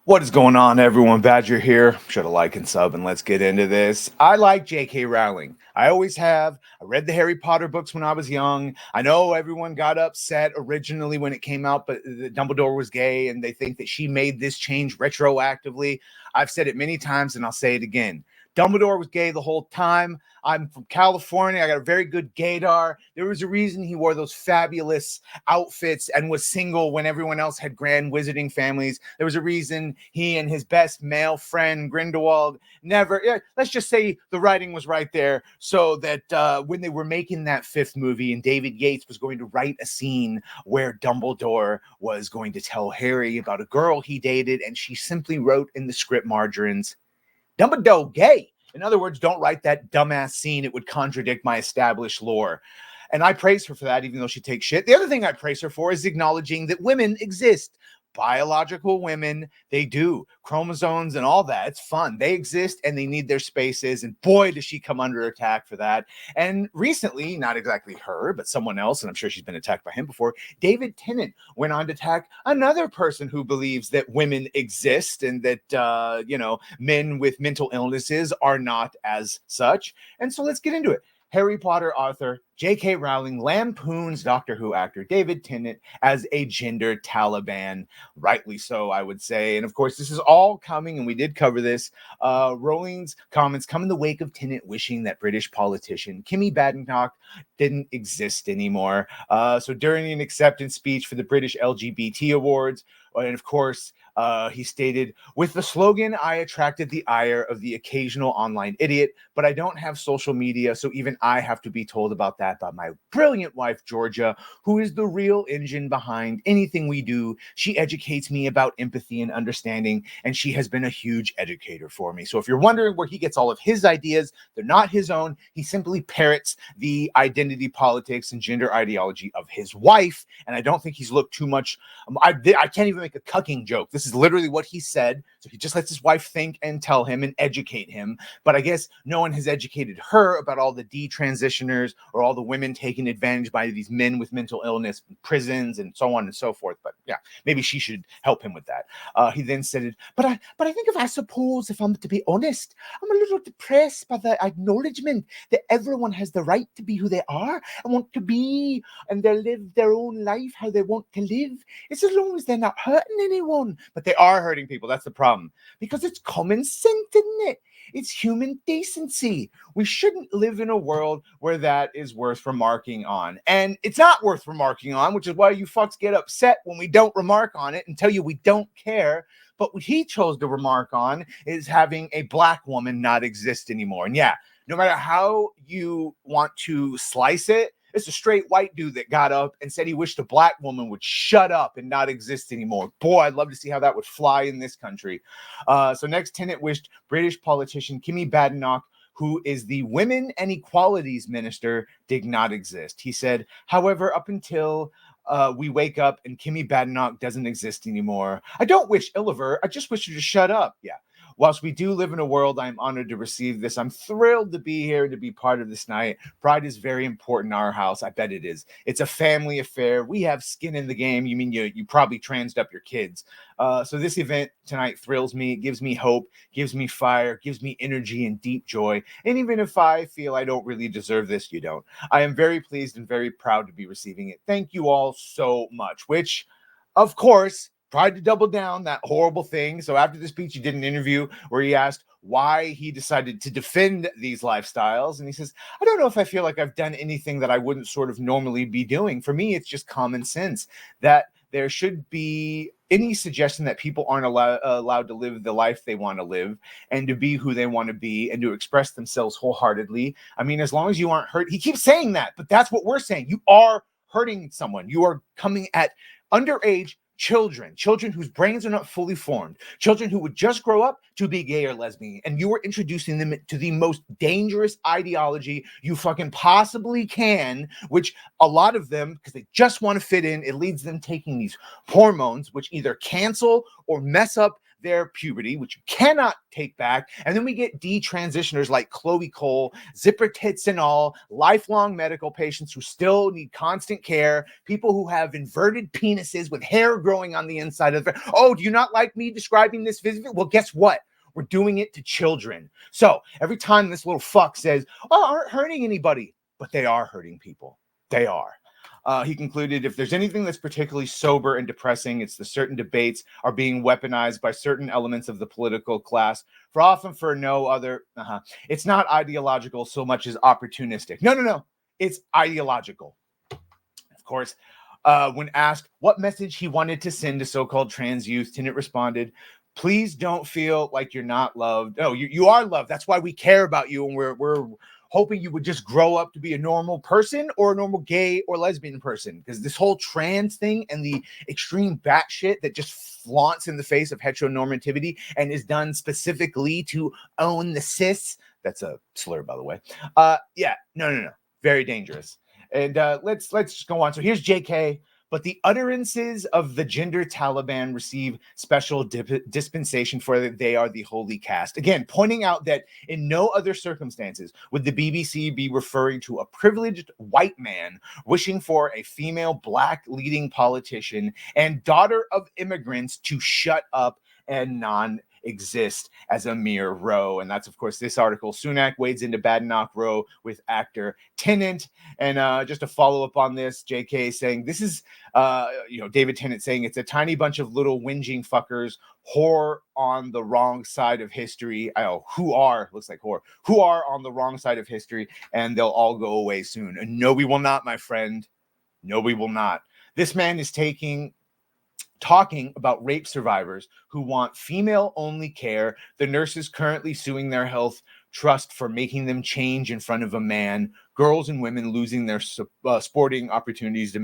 What is going on, everyone? Badger here. Should have like and sub, and let's get into this. I like J.K. Rowling. I always have. I read the Harry Potter books when I was young. I know everyone got upset originally when it came out, but Dumbledore was gay, and they think that she made this change retroactively. I've said it many times, and I'll say it again. Dumbledore was gay the whole time. I'm from California. I got a very good gaydar. There was a reason he wore those fabulous outfits and was single when everyone else had grand wizarding families. There was a reason he and his best male friend Grindelwald never. Yeah, let's just say the writing was right there, so that when they were making that fifth movie, and David Yates was going to write a scene where Dumbledore was going to tell Harry about a girl he dated, and she simply wrote in the script margins, Dumbledore gay. In other words, don't write that dumbass scene. It would contradict my established lore. And I praise her for that, even though she takes shit. The other thing I praise her for is acknowledging that women exist. Biological women, they do. Chromosomes and all that. It's fun. They exist and they need their spaces. And boy, does she come under attack for that. And recently, not exactly her, but someone else, and I'm sure she's been attacked by him before, David Tennant went on to attack another person who believes that women exist and that, men with mental illnesses are not as such. And so let's get into it. Harry Potter author J.K. Rowling lampoons Doctor Who actor David Tennant as a gender Taliban. Rightly so, I would say. And of course, this is all coming, and we did cover this. Rowling's comments come in the wake of Tennant wishing that British politician Kemi Badenoch didn't exist anymore. So during an acceptance speech for the British LGBT Awards, and of course, he stated, with the slogan, I attracted the ire of the occasional online idiot, but I don't have social media, so even I have to be told about that by my brilliant wife, Georgia, who is the real engine behind anything we do. She educates me about empathy and understanding, and she has been a huge educator for me. So if you're wondering where he gets all of his ideas, they're not his own. He simply parrots the identity politics and gender ideology of his wife, and I don't think he's looked too much. I can't even make a cucking joke. This is literally what he said. So he just lets his wife think and tell him and educate him. But I guess no one has educated her about all the detransitioners or all the women taken advantage by these men with mental illness, prisons, and so on and so forth. But yeah, maybe she should help him with that. He then said, but I think if I'm to be honest, I'm a little depressed by the acknowledgement that everyone has the right to be who they are and want to be, and they live their own life how they want to live. It's as long as they're not hurting anyone. But they are hurting people. That's the problem. Because it's common sense, isn't it? It's human decency. We shouldn't live in a world where that is worth remarking on. And it's not worth remarking on, which is why you fucks get upset when we don't remark on it and tell you we don't care. But what he chose to remark on is having a black woman not exist anymore. And yeah, no matter how you want to slice it, it's a straight white dude that got up and said he wished a black woman would shut up and not exist anymore. Boy, I'd love to see how that would fly in this country. So next, Tennant wished British politician Kemi Badenoch, who is the Women and Equalities Minister, did not exist. He said, however, up until we wake up and Kemi Badenoch doesn't exist anymore, I don't wish ill of her. I just wish her to shut up. Yeah. Whilst we do live in a world, I'm honored to receive this. I'm thrilled to be here, to be part of this night. Pride is very important in our house. I bet it is. It's a family affair. We have skin in the game. You mean you probably transed up your kids. So this event tonight thrills me. It gives me hope, gives me fire, gives me energy and deep joy. And even if I feel I don't really deserve this, you don't. I am very pleased and very proud to be receiving it. Thank you all so much, which, of course, tried to double down that horrible thing. So after the speech, he did an interview where he asked why he decided to defend these lifestyles. And he says, I don't know if I feel like I've done anything that I wouldn't sort of normally be doing. For me, it's just common sense that there should be any suggestion that people aren't allowed to live the life they want to live and to be who they want to be and to express themselves wholeheartedly. I mean, as long as you aren't hurt, he keeps saying that, but that's what we're saying. You are hurting someone. You are coming at underage children whose brains are not fully formed, children who would just grow up to be gay or lesbian, and you are introducing them to the most dangerous ideology you fucking possibly can, which a lot of them, because they just want to fit in, it leads them taking these hormones which either cancel or mess up their puberty, which you cannot take back. And then we get detransitioners like Chloe Cole, zipper tits and all, lifelong medical patients who still need constant care, people who have inverted penises with hair growing on the inside of their. Oh, do you not like me describing this visit? Well, guess what? We're doing it to children. So every time this little fuck says, oh, aren't hurting anybody, but they are hurting people. They are. He concluded, if there's anything that's particularly sober and depressing, it's the certain debates are being weaponized by certain elements of the political class for often for no other. It's not ideological so much as opportunistic. No. It's ideological. Of course, when asked what message he wanted to send to so-called trans youth, Tennant responded, please don't feel like you're not loved. No, you are loved. That's why we care about you. And we're hoping you would just grow up to be a normal person or a normal gay or lesbian person. Because this whole trans thing and the extreme batshit that just flaunts in the face of heteronormativity and is done specifically to own the cis. That's a slur, by the way. No. Very dangerous. And let's just go on. So here's JK. But the utterances of the gender Taliban receive special dispensation for that they are the holy caste. Again, pointing out that in no other circumstances would the BBC be referring to a privileged white man wishing for a female black leading politician and daughter of immigrants to shut up and non-exist as a mere row. And that's, of course, this article. Sunak wades into Badenoch row with actor Tennant. And just to follow up on this, JK saying this is, David Tennant saying it's a tiny bunch of little whinging fuckers, whore on the wrong side of history. Who are on the wrong side of history, and they'll all go away soon. And no, we will not, my friend. No, we will not. This man is talking about rape survivors who want female-only care, the nurses currently suing their health trust for making them change in front of a man, girls and women losing their sporting opportunities to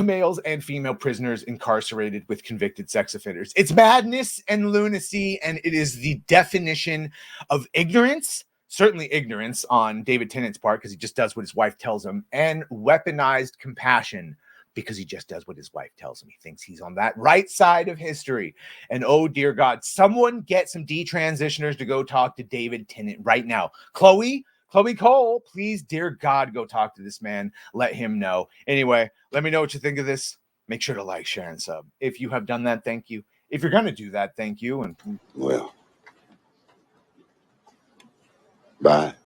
males and female prisoners incarcerated with convicted sex offenders. It's madness and lunacy, and it is the definition of ignorance, certainly ignorance on David Tennant's part because he just does what his wife tells him, and weaponized compassion because he just does what his wife tells him. He thinks he's on that right side of history. And oh, dear God, someone get some detransitioners to go talk to David Tennant right now. Chloe Cole, please, dear God, go talk to this man. Let him know. Anyway, let me know what you think of this. Make sure to like, share, and sub. If you have done that, thank you. If you're going to do that, thank you. And well, bye.